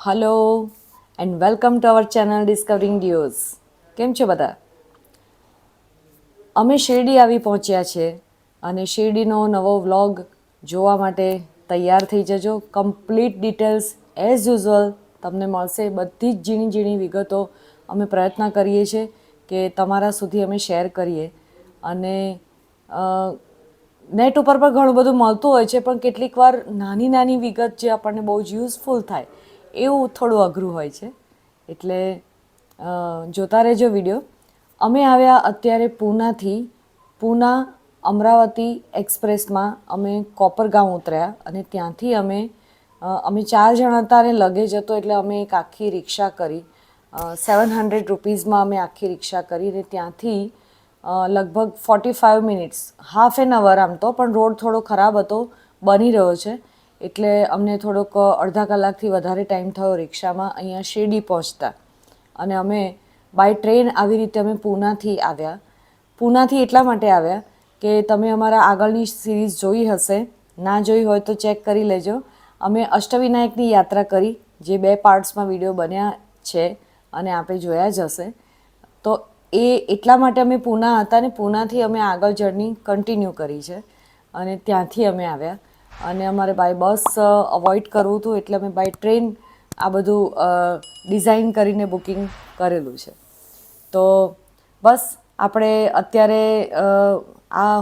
Hello and welcome to our channel discovering Dios. કેમ છો બધા? અમે શિરડી આવી પહોંચ્યા છે અને શિરડીનો નવો વ્લોગ જોવા માટે તૈયાર થઈ જજો. કમ્પ્લીટ ડિટેલ્સ એઝ યુઝ્યુઅલ તમને મળશે. બધી જ ઝીણી ઝીણી વિગતો અમે પ્રયત્ન કરીએ છીએ કે તમારા સુધી અમે શેર કરીએ. અને નેટ ઉપર પણ ઘણું બધું મળતું હોય છે, પણ કેટલીક વાર નાની નાની વિગત જે આપણને બહુ જ યુઝફુલ થાય એવું થોડું અઘરું હોય છે. એટલે જોતા રહેજો વિડીયો. અમે આવ્યા અત્યારે પૂનાથી. પૂના અમરાવતી એક્સપ્રેસમાં અમે કોપરગાંવ ઉતર્યા અને ત્યાંથી અમે 4 જણ હતા અને લગેજ હતો એટલે અમે એક આખી રિક્ષા કરી. 700 રૂપીઝમાં અમે આખી રિક્ષા કરી અને ત્યાંથી લગભગ 45 મિનિટ્સ, હાફ એન અવર આમ તો, પણ રોડ થોડો ખરાબ હતો, બની રહ્યો છે એટલે અમને થોડોક અડધા કલાકથી વધારે ટાઈમ થયો રિક્ષામાં અહીંયા શિરડી પહોંચતા. અને અમે બાય ટ્રેન આવી રીતે અમે પૂનાથી આવ્યા. પૂનાથી એટલા માટે આવ્યા કે તમે અમારા આગળની સિરીઝ જોઈ હશે, ના જોઈ હોય તો ચેક કરી લેજો. અમે અષ્ટવિનાયકની યાત્રા કરી, જે 2 પાર્ટ્સમાં વિડીયો બન્યા છે અને આપણે જોયા જ હશે. તો એ એટલા માટે અમે પૂના હતા ને પૂનાથી અમે આગળ જર્ની કન્ટિન્યુ કરી છે અને ત્યાંથી અમે આવ્યા. અને અમારે બાય બસ અવોઇડ કરવું હતું એટલે અમે બાય ટ્રેન આ બધું ડિઝાઇન કરીને બુકિંગ કરેલું છે. તો બસ આપણે અત્યારે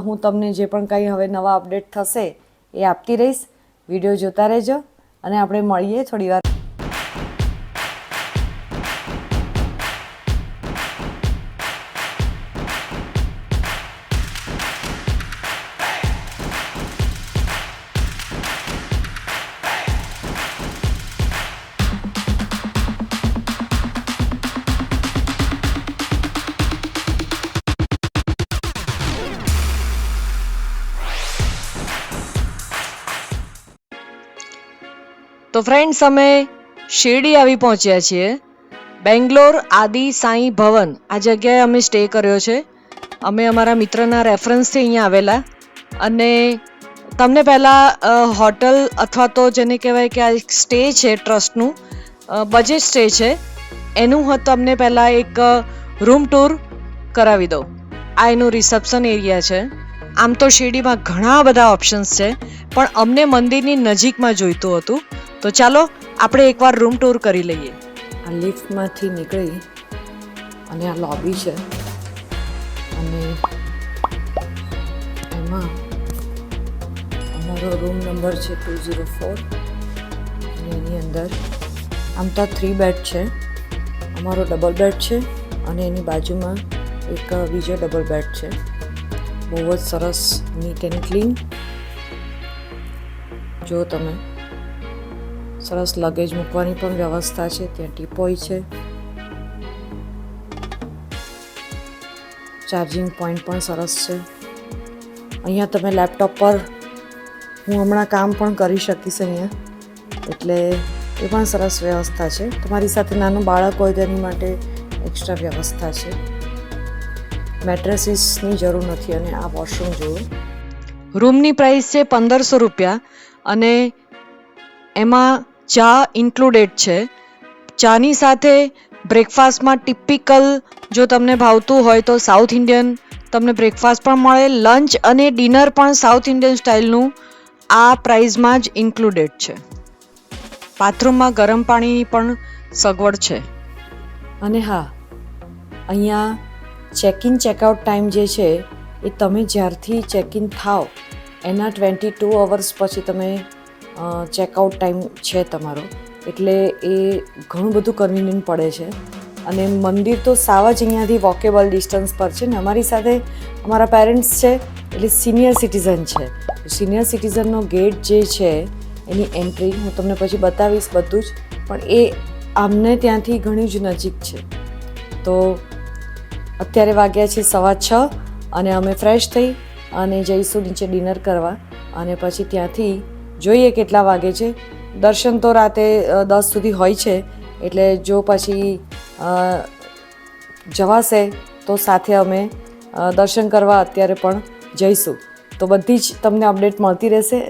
હું તમને જે પણ કંઈ હવે નવા અપડેટ થશે એ આપતી રહીશ. વિડીયો જોતા રહેજો અને આપણે મળીએ થોડી વાર. તો ફ્રેન્ડ્સ, અમે શિરડી આવી પહોંચ્યા છીએ. બેંગ્લોર આદિ સાંઈ ભવન આ જગ્યાએ અમે સ્ટે કર્યો છે. અમે અમારા મિત્રના રેફરન્સથી અહીંયા આવેલા અને તમને પહેલાં હોટલ અથવા તો જેને કહેવાય કે આ એક સ્ટે છે ટ્રસ્ટનું, બજેટ સ્ટે છે એનું તમને પહેલાં એક રૂમ ટૂર કરાવી દઉં. આ એનું રિસેપ્શન એરિયા છે. આમ તો શિરડીમાં ઘણા બધા ઓપ્શન્સ છે, પણ અમને મંદિરની નજીકમાં જોઈતું હતું. તો ચાલો આપણે એકવાર રૂમ ટૂર કરી લઈએ. આ લિફ્ટમાંથી નીકળી અને આ લોબી છે અને એમાં અમારો રૂમ નંબર છે 204 અને એની અંદર આમ તો 3 બેડ છે. અમારો ડબલ બેડ છે અને એની બાજુમાં એક બીજો ડબલ બેડ છે. બહુ જ સરસ, નીટ એન્ડ ક્લીન. જો તમે સરસ લગેજ મૂકવાની પણ વ્યવસ્થા છે. ત્યાં ટીપોય છે, ચાર્જિંગ પોઈન્ટ પણ સરસ છે. અહીંયા તમે લેપટોપ પર હું હમણાં કામ પણ કરી શકીશ અહીંયા, એટલે એ પણ સરસ વ્યવસ્થા છે. તમારી સાથે નાનું બાળક હોય તેની માટે એક્સ્ટ્રા વ્યવસ્થા છે. મેટ્રેસીસની જરૂર નથી. અને આ વોશરૂમ જુઓ. રૂમની પ્રાઇસ છે 1500 રૂપિયા અને એમાં ચા ઇન્ક્લુડેડ છે. ચાની સાથે બ્રેકફાસ્ટમાં ટિપિકલ જો તમને ભાવતું હોય તો સાઉથ ઇન્ડિયન તમને બ્રેકફાસ્ટ પણ મળે. લંચ અને ડિનર પણ સાઉથ ઇન્ડિયન સ્ટાઇલનું આ પ્રાઇઝમાં જ ઇન્ક્લુડેડ છે. બાથરૂમમાં ગરમ પાણીની પણ સગવડ છે. અને હા, અહીંયા ચેક ઇન ચેકઆઉટ ટાઈમ જે છે એ તમે જ્યારથી ચેક ઇન થાવ એના 22 અવર્સ પછી તમે ચેકઆઉટ ટાઈમ છે તમારો, એટલે એ ઘણું બધું કન્વિનિયન્ટ પડે છે. અને મંદિર તો સાવ જ અહીંયાથી વોકેબલ ડિસ્ટન્સ પર છે ને અમારી સાથે અમારા પેરેન્ટ્સ છે એટલે સિનિયર સિટીઝન છે. સિનિયર સિટીઝનનો ગેટ જે છે એની એન્ટ્રી હું તમને પછી બતાવીશ બધું જ, પણ એ આમને ત્યાંથી ઘણી જ નજીક છે. તો અત્યારે વાગ્યા છે 6:15 અને અમે ફ્રેશ થઈ અને જઈશું નીચે ડિનર કરવા અને પછી ત્યાંથી જોઈએ કેટલા વાગે છે. દર્શન તો રાતે 10 સુધી હોય છે, એટલે જો પછી જવાશે તો સાથે અમે દર્શન કરવા અત્યારે પણ જઈશું. તો બધી જ તમને અપડેટ મળતી રહેશે.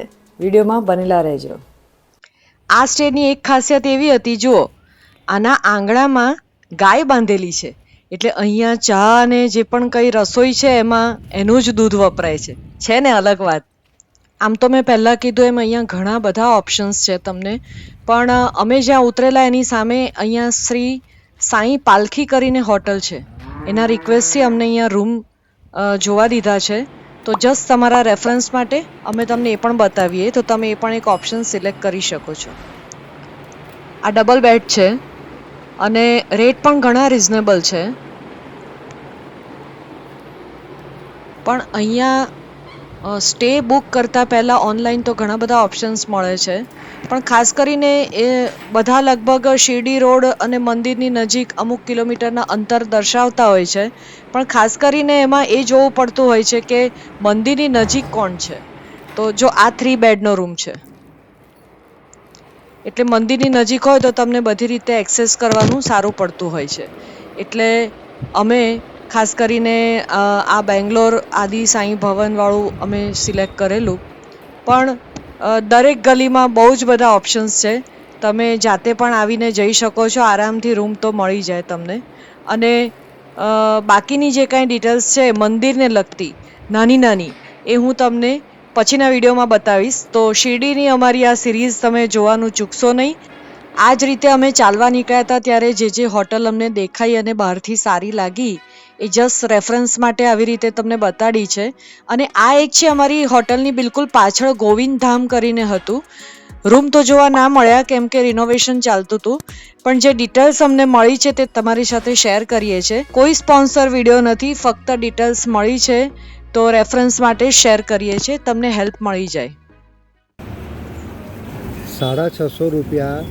વિડીયોમાં બનેલા રહેજો. આ સ્ટેની એક ખાસિયત એવી હતી, જુઓ આના આંગણામાં ગાય બાંધેલી છે, એટલે અહીંયા ચા અને જે પણ કંઈ રસોઈ છે એમાં એનું જ દૂધ વપરાય છે ને અલગ વાત. આમ તો મેં પહેલાં કીધું એમ અહીંયા ઘણા બધા ઓપ્શન્સ છે તમને, પણ અમે જ્યાં ઉતરેલા એની સામે અહીંયા શ્રી સાંઈ પાલખી કરીને હોટલ છે, એના રિક્વેસ્ટથી અમને અહીંયા રૂમ જોવા દીધા છે. તો જસ્ટ તમારા રેફરન્સ માટે અમે તમને એ પણ બતાવીએ, તો તમે એ પણ એક ઓપ્શન સિલેક્ટ કરી શકો છો. આ ડબલ બેડ છે અને રેટ પણ ઘણા રિઝનેબલ છે. પણ અહીંયા સ્ટે બુક કરતાં પહેલાં ઓનલાઈન તો ઘણા બધા ઓપ્શન્સ મળે છે, પણ ખાસ કરીને એ બધા લગભગ શિરડી રોડ અને મંદિરની નજીક અમુક કિલોમીટરના અંતર દર્શાવતા હોય છે, પણ ખાસ કરીને એમાં એ જોવું પડતું હોય છે કે મંદિરની નજીક કોણ છે. તો જો આ 3 બેડનો રૂમ છે, એટલે મંદિરની નજીક હોય તો તમને બધી રીતે એક્સેસ કરવાનું સારું પડતું હોય છે. એટલે અમે ખાસ કરીને આ બેંગ્લોર આદિ સાંઈ ભવનવાળું અમે સિલેક્ટ કરેલું. પણ દરેક ગલીમાં બહુ જ બધા ઓપ્શન્સ છે, તમે જાતે પણ આવીને જઈ શકો છો, આરામથી રૂમ તો મળી જાય તમને. અને બાકીની જે કાંઈ ડિટેલ્સ છે મંદિરને લગતી નાની નાની, એ હું તમને પછીના વિડીયોમાં બતાવીશ. તો શિરડીની અમારી આ સિરીઝ તમે જોવાનું ચૂકશો નહીં. આ જ રીતે અમે ચાલવા નીકળ્યા હતા ત્યારે જે હોટલ અમને દેખાઈ અને બહારથી સારી લાગી એ જસ્ટ રેફરન્સ માટે આવી રીતે તમને બતાડી છે. અને આ એક છે અમારી હોટલની બિલકુલ પાછળ ગોવિંદ ધામ કરીને હતું. રૂમ તો જોવા ના મળ્યા કેમ કે રિનોવેશન ચાલતું હતું, પણ જે ડિટેલ્સ અમને મળી છે તે તમારી સાથે શેર કરીએ છીએ. કોઈ સ્પોન્સર વિડીયો નથી, ફક્ત ડિટેલ્સ મળી છે તો રેફરન્સ માટે શેર કરીએ છીએ, તમને હેલ્પ મળી જાય. 650 રૂપિયા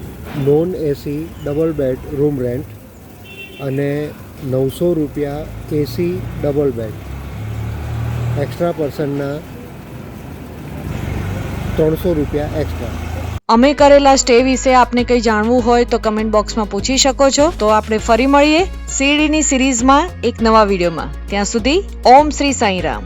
non AC double bed room rent અને 900 રૂપિયા એસી ડબલ બેડ. એક્સ્ટ્રા પર્સનના 300 રૂપિયા એક્સ્ટ્રા. અમે કરેલા સ્ટે વિશે આપને કંઈ જાણવું હોય તો કમેન્ટ બોક્સમાં પૂછી શકો છો. તો આપણે ફરી મળીએ શિરડીની સિરીઝમાં એક નવા વિડીયોમાં. ત્યાં સુધી ઓમ શ્રી સાંઈરામ.